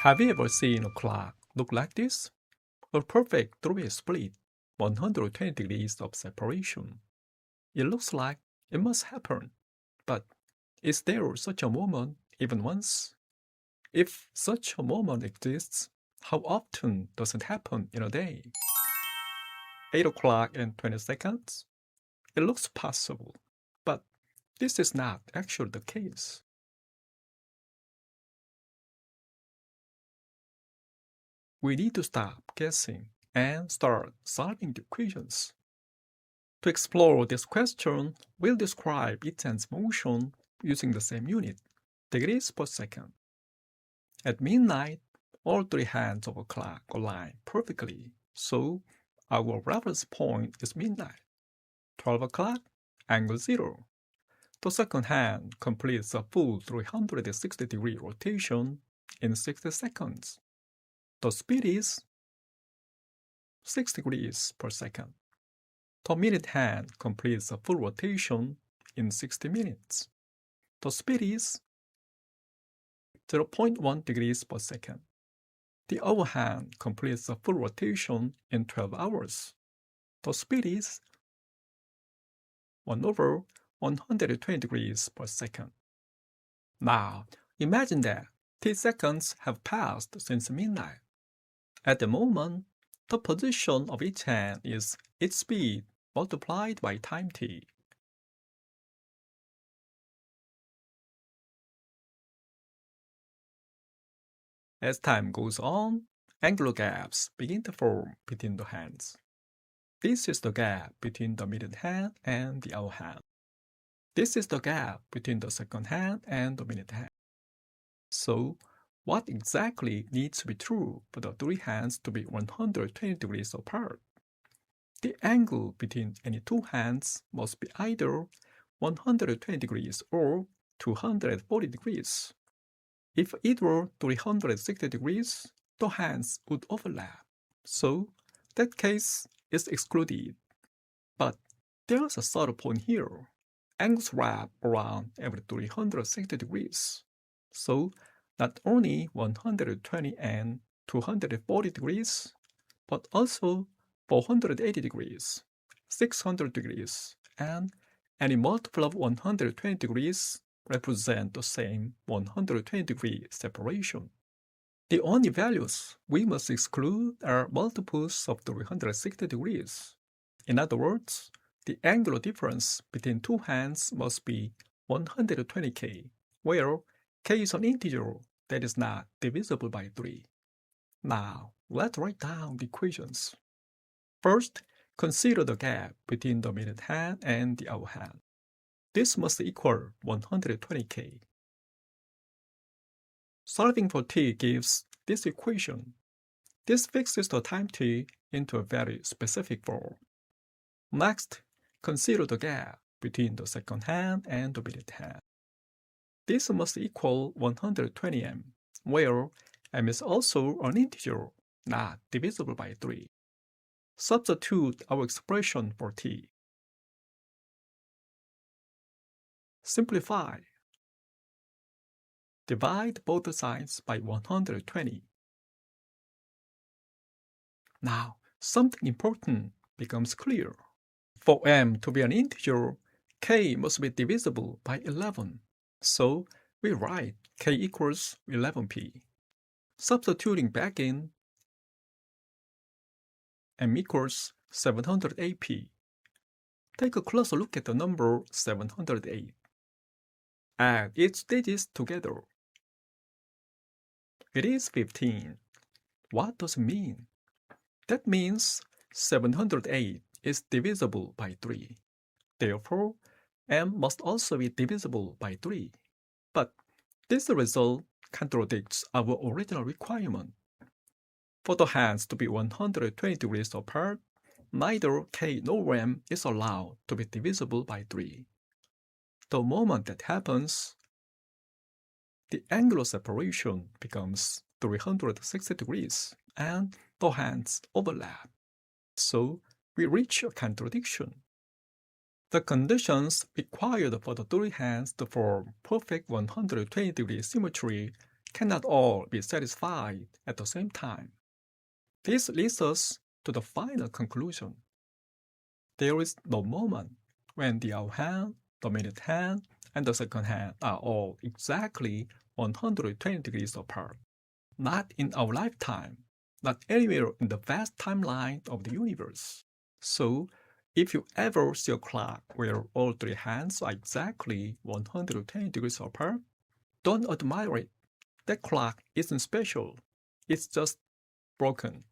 Have you ever seen a clock look like this? A perfect three-way split, 120 degrees of separation. It looks like it must happen, but is there such a moment even once? If such a moment exists, how often does it happen in a day? 8 o'clock and 20 seconds? It looks possible, but this is not actually the case. We need to stop guessing and start solving the equations. To explore this question, we'll describe each hand's motion using the same unit, degrees per second. At midnight, all three hands of a clock align perfectly, so our reference point is midnight. 12 o'clock, angle 0. The second hand completes a full 360-degree rotation in 60 seconds. The speed is 6 degrees per second. The minute hand completes a full rotation in 60 minutes. The speed is 0.1 degrees per second. The hour hand completes a full rotation in 12 hours. The speed is 1/120 degrees per second. Now, imagine that t seconds have passed since midnight. At the moment, the position of each hand is its speed multiplied by time t. As time goes on, angular gaps begin to form between the hands. This is the gap between the minute hand and the hour hand. This is the gap between the second hand and the minute hand. So, what exactly needs to be true for the three hands to be 120 degrees apart? The angle between any two hands must be either 120 degrees or 240 degrees. If it were 360 degrees, the hands would overlap, so that case is excluded. But there's a subtle point here. Angles wrap around every 360 degrees. So not only 120 and 240 degrees, but also 480 degrees, 600 degrees, and any multiple of 120 degrees represent the same 120-degree separation. The only values we must exclude are multiples of 360 degrees. In other words, the angular difference between two hands must be 120k, where k is an integer that is not divisible by 3. Now, let's write down the equations. First, consider the gap between the minute hand and the hour hand. This must equal 120k. Solving for t gives this equation. This fixes the time t into a very specific form. Next, consider the gap between the second hand and the minute hand. This must equal 120m, where m is also an integer, not divisible by 3. Substitute our expression for t. Simplify. Divide both sides by 120. Now, something important becomes clear. For m to be an integer, k must be divisible by 11. So, we write k equals 11p. Substituting back in, m equals 708p. Take a closer look at the number 708. Add its digits together. It is 15. What does it mean? That means 708 is divisible by 3. Therefore, m must also be divisible by 3. But this result contradicts our original requirement. For the hands to be 120 degrees apart, neither k nor m is allowed to be divisible by 3. The moment that happens, the angular separation becomes 360 degrees and the hands overlap. So we reach a contradiction. The conditions required for the three hands to form perfect 120-degree symmetry cannot all be satisfied at the same time. This leads us to the final conclusion. There is no moment when the hour hand, the minute hand, and the second hand are all exactly 120 degrees apart. Not in our lifetime, not anywhere in the vast timeline of the universe. So, if you ever see a clock where all three hands are exactly 120 degrees apart, don't admire it. That clock isn't special. It's just broken.